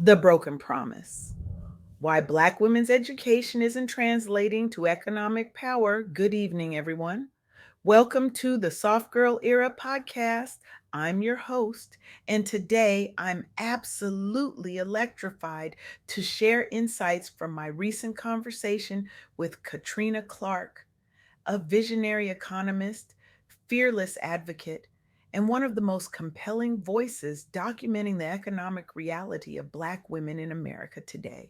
The Broken Promise. Why Black women's education isn't translating to economic power. Good evening, everyone. Welcome to the Soft Girl Era podcast. I'm your host, and today I'm absolutely electrified to share insights from my recent conversation with Catrina Clark, a visionary economist, fearless advocate, and one of the most compelling voices documenting the economic reality of Black women in America today.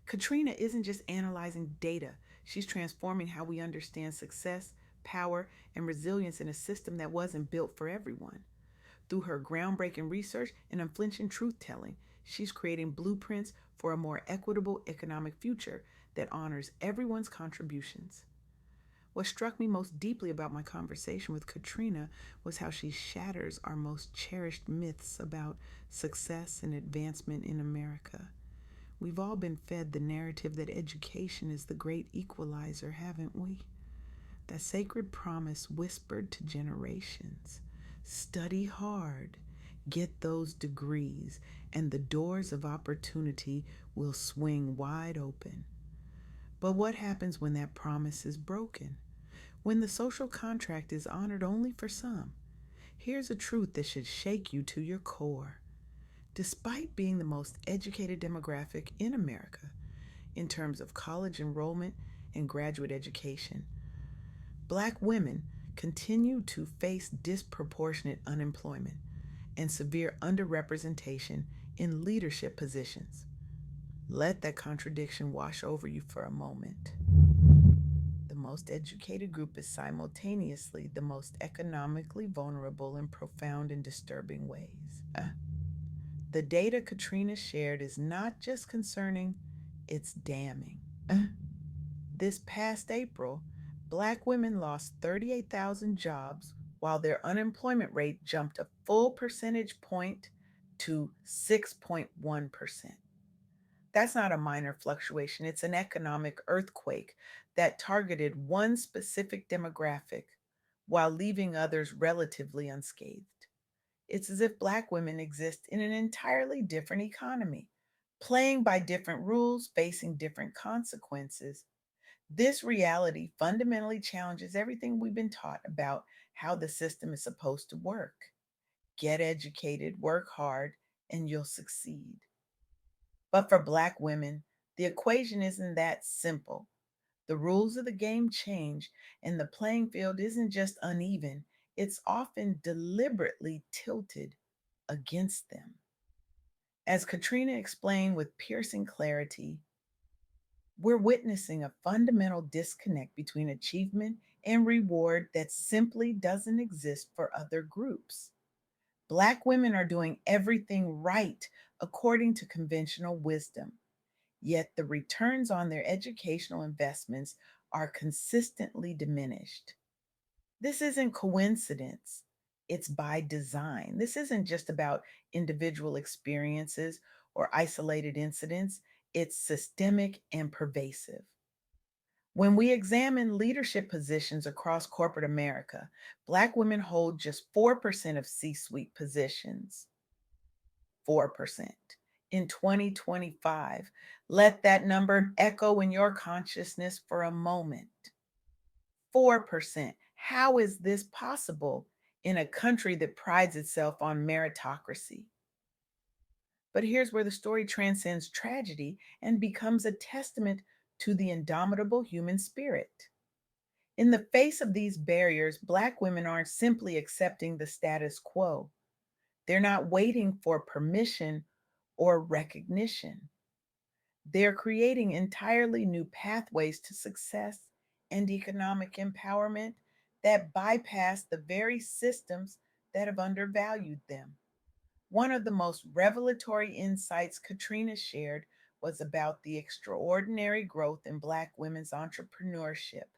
Catrina isn't just analyzing data, she's transforming how we understand success, power, and resilience in a system that wasn't built for everyone. Through her groundbreaking research and unflinching truth telling, she's creating blueprints for a more equitable economic future that honors everyone's contributions. What struck me most deeply about my conversation with Catrina was how she shatters our most cherished myths about success and advancement in America. We've all been fed the narrative that education is the great equalizer, haven't we? That sacred promise whispered to generations: study hard, get those degrees, and the doors of opportunity will swing wide open. But what happens when that promise is broken? When the social contract is honored only for some? Here's a truth that should shake you to your core. Despite being the most educated demographic in America in terms of college enrollment and graduate education, Black women continue to face disproportionate unemployment and severe underrepresentation in leadership positions. Let that contradiction wash over you for a moment. The most educated group is simultaneously the most economically vulnerable in profound and disturbing ways. The data Catrina shared is not just concerning, it's damning. This past April, Black women lost 38,000 jobs while their unemployment rate jumped a full percentage point to 6.1%. That's not a minor fluctuation, it's an economic earthquake that targeted one specific demographic while leaving others relatively unscathed. It's as if Black women exist in an entirely different economy, playing by different rules, facing different consequences. This reality fundamentally challenges everything we've been taught about how the system is supposed to work. Get educated, work hard, and you'll succeed. But for Black women, the equation isn't that simple. The rules of the game change, and the playing field isn't just uneven, it's often deliberately tilted against them. As Catrina explained with piercing clarity, we're witnessing a fundamental disconnect between achievement and reward that simply doesn't exist for other groups. Black women are doing everything right according to conventional wisdom, yet the returns on their educational investments are consistently diminished. This isn't coincidence, it's by design. This isn't just about individual experiences or isolated incidents, it's systemic and pervasive. When we examine leadership positions across corporate America, Black women hold just 4% of C suite positions. 4% in 2025. Let that number echo in your consciousness for a moment. 4%. How is this possible in a country that prides itself on meritocracy? But here's where the story transcends tragedy and becomes a testament to the indomitable human spirit. In the face of these barriers, Black women aren't simply accepting the status quo. They're not waiting for permission or recognition. They're creating entirely new pathways to success and economic empowerment that bypass the very systems that have undervalued them. One of the most revelatory insights Catrina shared was about the extraordinary growth in Black women's entrepreneurship.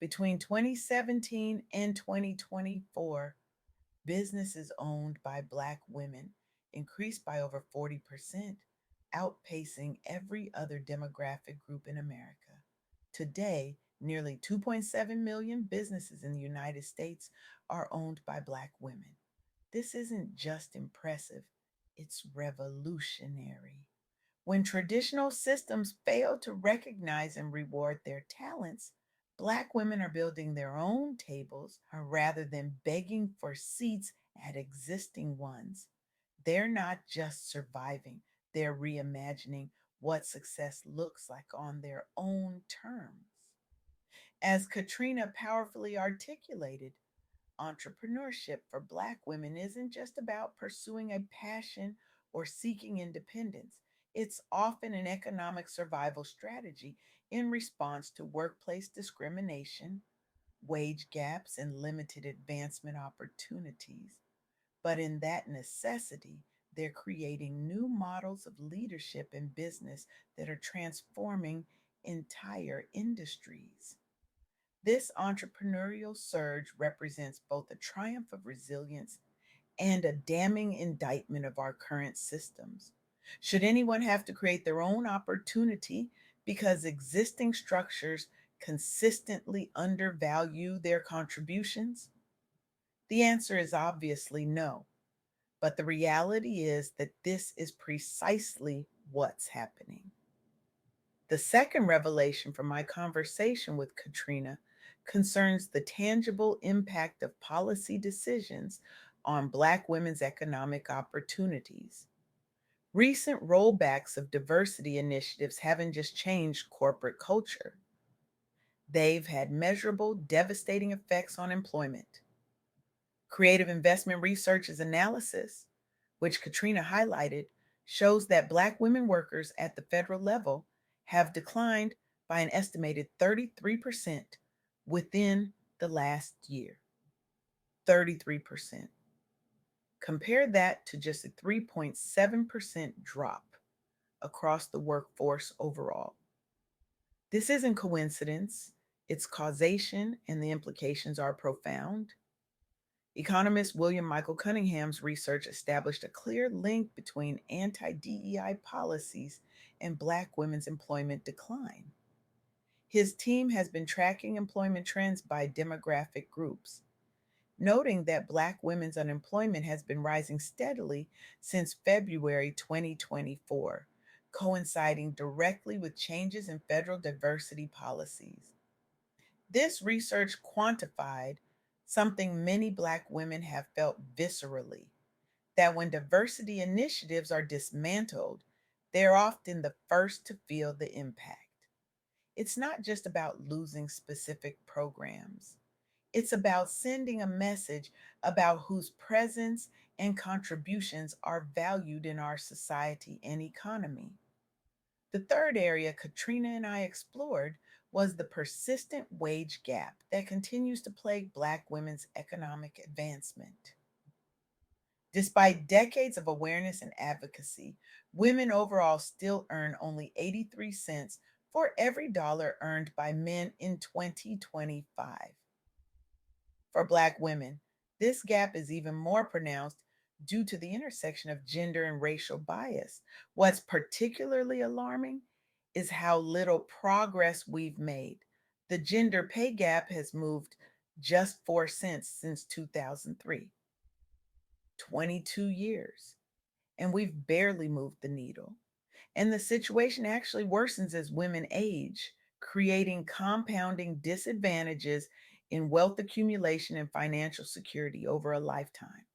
Between 2017 and 2024, businesses owned by Black women increased by over 40%, outpacing every other demographic group in America. Today, nearly 2.7 million businesses in the United States are owned by Black women. This isn't just impressive, it's revolutionary. When traditional systems fail to recognize and reward their talents, Black women are building their own tables rather than begging for seats at existing ones. They're not just surviving, they're reimagining what success looks like on their own terms. As Catrina powerfully articulated, entrepreneurship for Black women isn't just about pursuing a passion or seeking independence. It's often an economic survival strategy in response to workplace discrimination, wage gaps, and limited advancement opportunities. But in that necessity, they're creating new models of leadership and business that are transforming entire industries. This entrepreneurial surge represents both a triumph of resilience and a damning indictment of our current systems. Should anyone have to create their own opportunity because existing structures consistently undervalue their contributions? The answer is obviously no. But the reality is that this is precisely what's happening. The second revelation from my conversation with Catrina concerns the tangible impact of policy decisions on Black women's economic opportunities. Recent rollbacks of diversity initiatives haven't just changed corporate culture, they've had measurable, devastating effects on employment. Creative investment research's analysis, which Catrina highlighted, shows that Black women workers at the federal level have declined by an estimated 33% within the last year. 33%. Compare that to just a 3.7% drop across the workforce overall. This isn't coincidence, it's causation, and the implications are profound. Economist William Michael Cunningham's research established a clear link between anti DEI policies and Black women's employment decline. His team has been tracking employment trends by demographic groups, noting that Black women's unemployment has been rising steadily since February 2024, coinciding directly with changes in federal diversity policies. This research quantified something many Black women have felt viscerally, that when diversity initiatives are dismantled, they're often the first to feel the impact. It's not just about losing specific programs, it's about sending a message about whose presence and contributions are valued in our society and economy. The third area Catrina and I explored was the persistent wage gap that continues to plague Black women's economic advancement. Despite decades of awareness and advocacy, women overall still earn only 83 cents for every dollar earned by men in 2025. For Black women, this gap is even more pronounced due to the intersection of gender and racial bias. What's particularly alarming is how little progress we've made. The gender pay gap has moved just 4 cents since 2003, 22 years, and we've barely moved the needle. And the situation actually worsens as women age, creating compounding disadvantages in wealth accumulation and financial security over a lifetime.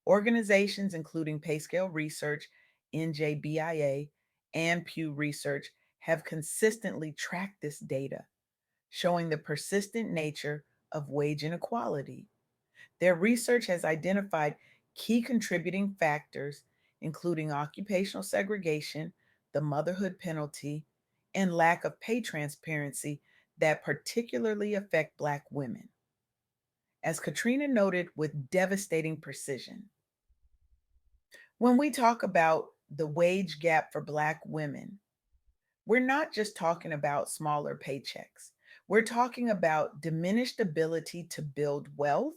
Organizations including Pay Scale Research, NJBIA, and Pew Research have consistently tracked this data, showing the persistent nature of wage inequality. Their research has identified key contributing factors, including occupational segregation, the motherhood penalty, and lack of pay transparency that particularly affect Black women. As Catrina noted with devastating precision, when we talk about the wage gap for Black women, we're not just talking about smaller paychecks. We're talking about diminished ability to build wealth,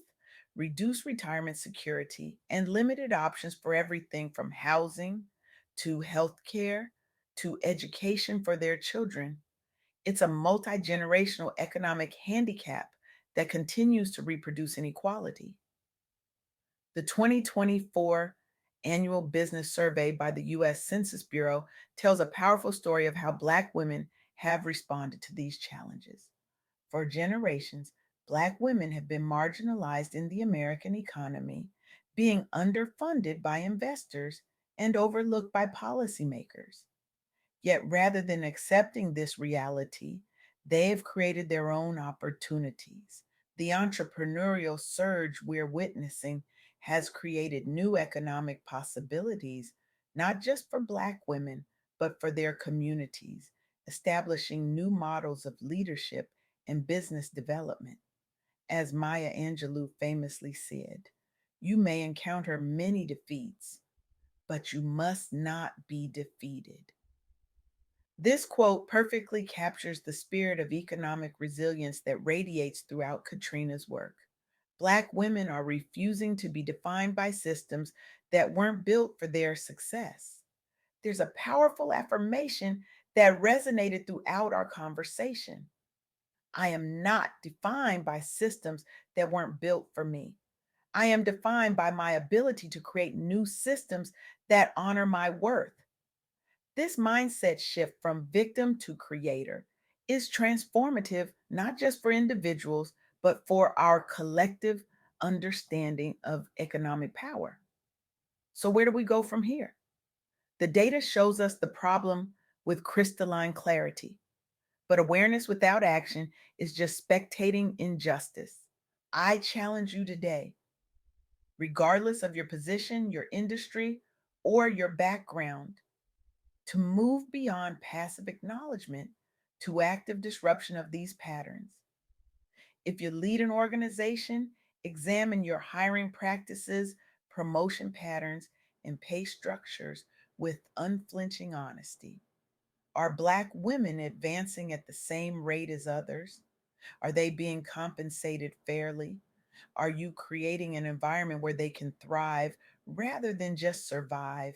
reduced retirement security, and limited options for everything from housing to healthcare to education for their children. It's a multi generational economic handicap that continues to reproduce inequality. The 2024 annual business survey by the US Census Bureau tells a powerful story of how Black women have responded to these challenges. For generations, Black women have been marginalized in the American economy, being underfunded by investors and overlooked by policymakers. Yet, rather than accepting this reality, they have created their own opportunities. The entrepreneurial surge we're witnessing has created new economic possibilities, not just for Black women, but for their communities, establishing new models of leadership and business development. As Maya Angelou famously said, you may encounter many defeats, but you must not be defeated. This quote perfectly captures the spirit of economic resilience that radiates throughout Catrina's work. Black women are refusing to be defined by systems that weren't built for their success. There's a powerful affirmation that resonated throughout our conversation. I am not defined by systems that weren't built for me. I am defined by my ability to create new systems that honor my worth. This mindset shift from victim to creator is transformative, not just for individuals, but for our collective understanding of economic power. So, where do we go from here? The data shows us the problem with crystalline clarity, but awareness without action is just spectating injustice. I challenge you today, regardless of your position, your industry, or your background, to move beyond passive acknowledgement to active disruption of these patterns. If you lead an organization, examine your hiring practices, promotion patterns, and pay structures with unflinching honesty. Are Black women advancing at the same rate as others? Are they being compensated fairly? Are you creating an environment where they can thrive rather than just survive?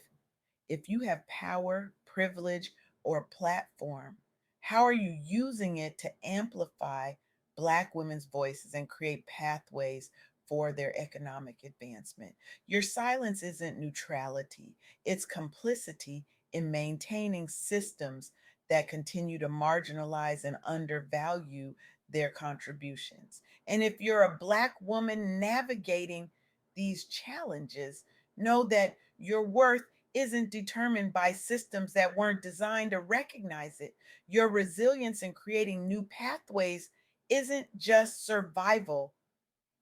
If you have power, privilege, or platform, how are you using it to amplify Black women's voices and create pathways for their economic advancement? Your silence isn't neutrality, it's complicity in maintaining systems that continue to marginalize and undervalue their contributions. And if you're a Black woman navigating these challenges, know that your worth isn't determined by systems that weren't designed to recognize it. Your resilience in creating new pathways isn't just survival,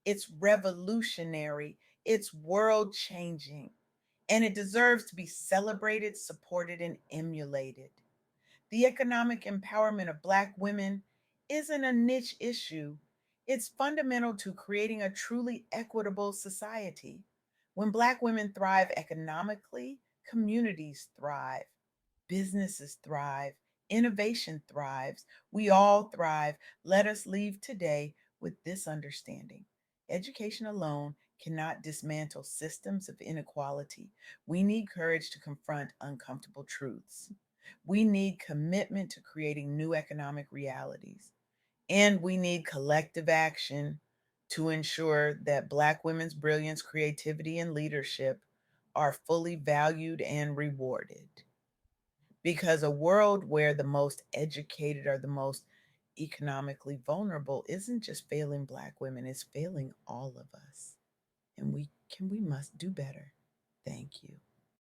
it's revolutionary, it's world changing, and it deserves to be celebrated, supported, and emulated. The economic empowerment of Black women isn't a niche issue, it's fundamental to creating a truly equitable society. When Black women thrive economically, communities thrive, businesses thrive, innovation thrives, we all thrive. Let us leave today with this understanding. Education alone cannot dismantle systems of inequality. We need courage to confront uncomfortable truths. We need commitment to creating new economic realities. And we need collective action to ensure that Black women's brilliance, creativity, and leadership are fully valued and rewarded. Because a world where the most educated are the most economically vulnerable isn't just failing Black women, it's failing all of us. And we must do better. Thank you.